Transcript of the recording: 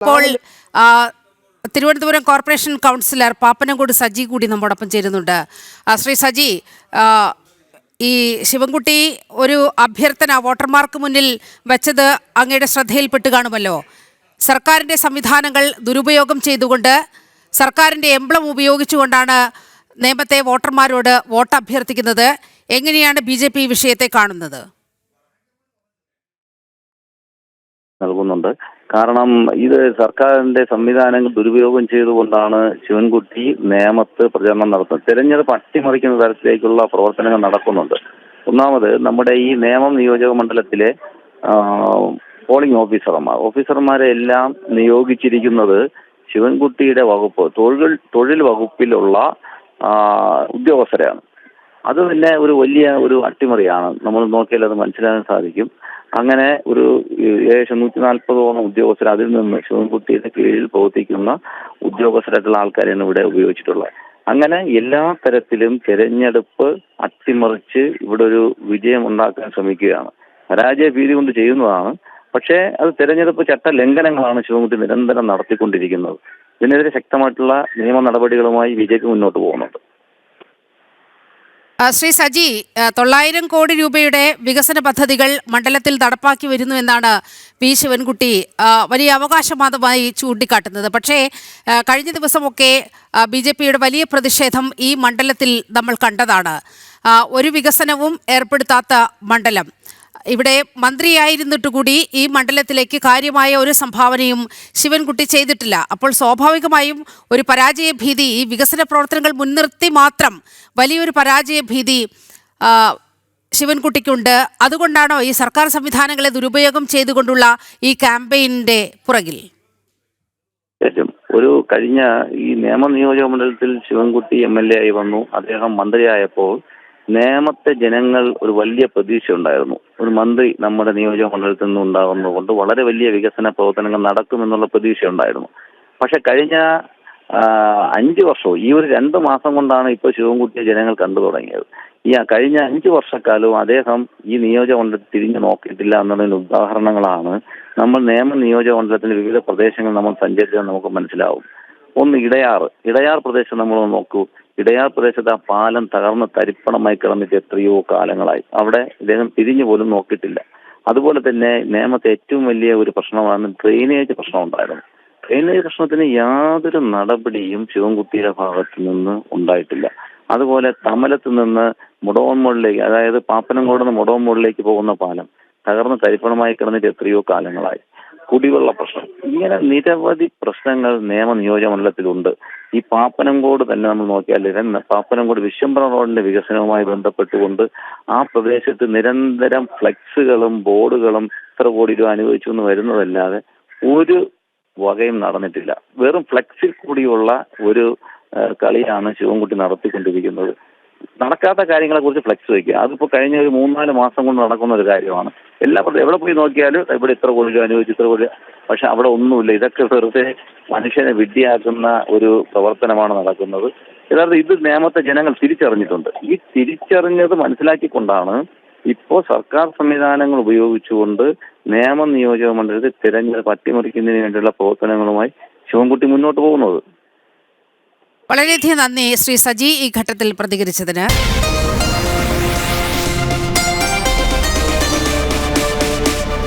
ഇപ്പോൾ Thiruvananthapuram corporation councillor Pappanamcode Saji കൂടി നമ്മോടൊപ്പം ചേരുന്നുണ്ട്. ശ്രീ സജി, ഈ ശിവൻകുട്ടി ഒരു അഭ്യർത്ഥന വോട്ടർമാർക്ക് മുന്നിൽ വെച്ചത് അങ്ങയുടെ ശ്രദ്ധയിൽപ്പെട്ട് കാണുമല്ലോ. സർക്കാരിൻ്റെ സംവിധാനങ്ങൾ ദുരുപയോഗം ചെയ്തുകൊണ്ട് സർക്കാരിൻ്റെ എംബ്ലം ഉപയോഗിച്ചുകൊണ്ടാണ് നേമത്തെ വോട്ടർമാരോട് വോട്ട് അഭ്യർത്ഥിക്കുന്നത്. എങ്ങനെയാണ് BJP ഈ വിഷയത്തെ കാണുന്നത്? നൽകുന്നുണ്ട്. കാരണം ഇത് സർക്കാരിന്റെ സംവിധാനങ്ങൾ ദുരുപയോഗം ചെയ്തുകൊണ്ടാണ് ശിവൻകുട്ടി നേമത്ത് പ്രചരണം നടത്തുന്നത്. തെരഞ്ഞെടുപ്പ് അട്ടിമറിക്കുന്ന തരത്തിലേക്കുള്ള പ്രവർത്തനങ്ങൾ നടക്കുന്നുണ്ട്. ഒന്നാമത് നമ്മുടെ ഈ നേമം നിയോജക മണ്ഡലത്തിലെ പോളിംഗ് ഓഫീസർമാരെ എല്ലാം നിയോഗിച്ചിരിക്കുന്നത് ശിവൻകുട്ടിയുടെ വകുപ്പ് തൊഴിൽ വകുപ്പിലുള്ള ഉദ്യോഗസ്ഥരാണ്. അത് തന്നെ ഒരു വലിയ ഒരു അട്ടിമറിയാണ്. നമ്മൾ നോക്കിയാൽ അത് മനസ്സിലാക്കാൻ സാധിക്കും. അങ്ങനെ ഒരു ഏകദേശം 140ഓളം ഉദ്യോഗസ്ഥർ, അതിൽ നിന്ന് ശിവൻകുട്ടിയുടെ കീഴിൽ പ്രവർത്തിക്കുന്ന ഉദ്യോഗസ്ഥരായിട്ടുള്ള ആൾക്കാരെയാണ് ഇവിടെ ഉപയോഗിച്ചിട്ടുള്ളത്. അങ്ങനെ എല്ലാ തരത്തിലും തെരഞ്ഞെടുപ്പ് അട്ടിമറിച്ച് ഇവിടെ ഒരു വിജയം ഉണ്ടാക്കാൻ ശ്രമിക്കുകയാണ്. പരാജയ ഭീതി കൊണ്ട് ചെയ്യുന്നതാണ്. പക്ഷേ അത് തെരഞ്ഞെടുപ്പ് ചട്ട ലംഘനങ്ങളാണ് ശിവൻകുട്ടി നിരന്തരം നടത്തിക്കൊണ്ടിരിക്കുന്നത്. ഇതിനെതിരെ ശക്തമായിട്ടുള്ള നിയമ നടപടികളുമായി BJP മുന്നോട്ട് പോകുന്നുണ്ട്. ശ്രീ സജി, 900 കോടി രൂപയുടെ വികസന പദ്ധതികൾ മണ്ഡലത്തിൽ നടപ്പാക്കി വരുന്നു എന്നാണ് പി ശിവൻകുട്ടി വലിയ അവകാശവാദമായി ചൂണ്ടിക്കാട്ടുന്നത്. പക്ഷേ കഴിഞ്ഞ ദിവസമൊക്കെ BJPയുടെ വലിയ പ്രതിഷേധം ഈ മണ്ഡലത്തിൽ നമ്മൾ കണ്ടതാണ്. ഒരു വികസനവും ഏർപ്പെടുത്താത്ത മണ്ഡലം. ഇവിടെ മന്ത്രിയായിരുന്നിട്ട് കൂടി ഈ മണ്ഡലത്തിലേക്ക് കാര്യമായ ഒരു സംഭാവനയും ശിവൻകുട്ടി ചെയ്തിട്ടില്ല. അപ്പോൾ സ്വാഭാവികമായും ഒരു പരാജയ ഭീതി, ഈ വികസന പ്രവർത്തനങ്ങൾ മുൻനിർത്തി മാത്രം വലിയൊരു പരാജയ ഭീതി ശിവൻകുട്ടിക്കുണ്ട്. അതുകൊണ്ടാണോ ഈ സർക്കാർ സംവിധാനങ്ങളെ ദുരുപയോഗം ചെയ്തുകൊണ്ടുള്ള ഈ ക്യാമ്പയിനിന്റെ പുറകിൽ? ഒരു കഴിഞ്ഞ ഈ നേമം നിയോജക മണ്ഡലത്തിൽ ശിവൻകുട്ടി MLA ആയി വന്നു. അദ്ദേഹം മന്ത്രിയായപ്പോൾ നേമത്തെ ജനങ്ങൾ ഒരു വലിയ പ്രതീക്ഷ ഉണ്ടായിരുന്നു. ഒരു മന്ത്രി നമ്മുടെ നിയോജക മണ്ഡലത്തിൽ നിന്ന് ഉണ്ടാകുന്നതുകൊണ്ട് വളരെ വലിയ വികസന പ്രവർത്തനങ്ങൾ നടക്കുമെന്നുള്ള പ്രതീക്ഷ ഉണ്ടായിരുന്നു. പക്ഷെ കഴിഞ്ഞ 5 വർഷവും ഈ ഒരു 2 മാസം കൊണ്ടാണ് ഇപ്പോൾ ശിവൻകുട്ടിയെ ജനങ്ങൾ കണ്ടു തുടങ്ങിയത്. ഈ കഴിഞ്ഞ 5 വർഷക്കാലവും അദ്ദേഹം ഈ നിയോജക മണ്ഡലത്തിൽ തിരിഞ്ഞു നോക്കിയിട്ടില്ല എന്നുള്ളതിന് ഉദാഹരണങ്ങളാണ് നമ്മൾ നേമം നിയോജക മണ്ഡലത്തിന്റെ വിവിധ പ്രദേശങ്ങൾ നമ്മൾ സഞ്ചരിച്ചാൽ നമുക്ക് മനസ്സിലാവും. ഒന്ന് ഇടയാർ പ്രദേശം നമ്മൾ നോക്കൂ. ഇടയാർ പ്രദേശത്ത് ആ പാലം തകർന്ന് തരിപ്പണമായി കിടന്നിട്ട് എത്രയോ കാലങ്ങളായി. അവിടെ ഇദ്ദേഹം തിരിഞ്ഞു പോലും നോക്കിയിട്ടില്ല. അതുപോലെ തന്നെ നേമത്തെ ഏറ്റവും വലിയ ഒരു പ്രശ്നമാണ് ഡ്രെയിനേജ് പ്രശ്നം ഉണ്ടായിരുന്നു. ഡ്രെയിനേജ് പ്രശ്നത്തിന് യാതൊരു നടപടിയും ശിവൻകുട്ടിയുടെ ഭാഗത്ത് നിന്ന് ഉണ്ടായിട്ടില്ല. അതുപോലെ തമലത്ത് നിന്ന് മുടവൻമോളിലേക്ക്, അതായത് പാപ്പനംകോട് നിന്ന് മുടവൻമോളിലേക്ക് പോകുന്ന പാലം തകർന്ന് തരിപ്പണമായി കിടന്നിട്ട് എത്രയോ കാലങ്ങളായി. കുടിവെള്ള പ്രശ്നം, ഇങ്ങനെ നിരവധി പ്രശ്നങ്ങൾ നേമ നിയോജക മണ്ഡലത്തിലുണ്ട്. ഈ പാപ്പനംകോട് തന്നെ നമ്മൾ നോക്കിയാൽ പാപ്പനംകോട് വിശ്വംഭര റോഡിന്റെ വികസനവുമായി ബന്ധപ്പെട്ടുകൊണ്ട് ആ പ്രദേശത്ത് നിരന്തരം ഫ്ലെക്സുകളും ബോർഡുകളും ഇത്ര കോടി രൂപ അനുവദിച്ചു എന്ന് വരുന്നതല്ലാതെ ഒരു വകയും നടന്നിട്ടില്ല. വെറും ഫ്ലെക്സിൽ കൂടിയുള്ള ഒരു കളിയാണ് ശിവൻകുട്ടി നടത്തിക്കൊണ്ടിരിക്കുന്നത്. നടക്കാത്ത കാര്യങ്ങളെ കുറിച്ച് ഫ്ലെക്സ് വയ്ക്കുക, അതിപ്പോൾ കഴിഞ്ഞ ഒരു 3-4 മാസം കൊണ്ട് നടക്കുന്ന ഒരു കാര്യമാണ്. എവിടെ പോയി നോക്കിയാലും ഇവിടെ ഇത്ര കോടി രൂപ അനുവദിച്ചു, ഇത്ര കോടി, പക്ഷെ അവിടെ ഒന്നുമില്ല. ഇതൊക്കെ വെറുതെ മനുഷ്യനെ വിഡ്ഢിയാക്കുന്ന ഒരു പ്രവർത്തനമാണ് നടക്കുന്നത്. യഥാർത്ഥം ഇത് നേമത്തെ ജനങ്ങൾ തിരിച്ചറിഞ്ഞിട്ടുണ്ട്. ഈ തിരിച്ചറിഞ്ഞത് മനസ്സിലാക്കിക്കൊണ്ടാണ് ഇപ്പോൾ സർക്കാർ സംവിധാനങ്ങൾ ഉപയോഗിച്ചുകൊണ്ട് നേമം നിയോജക മണ്ഡലത്തിൽ തിരഞ്ഞെടുപ്പ് അട്ടിമറിക്കുന്നതിന് വേണ്ടിയുള്ള പ്രവർത്തനങ്ങളുമായി ശിവൻകുട്ടി മുന്നോട്ട് പോകുന്നത്. വളരെയധികം നന്ദി ശ്രീ സജി ഈ ഘട്ടത്തിൽ പ്രതികരിച്ചതിന്.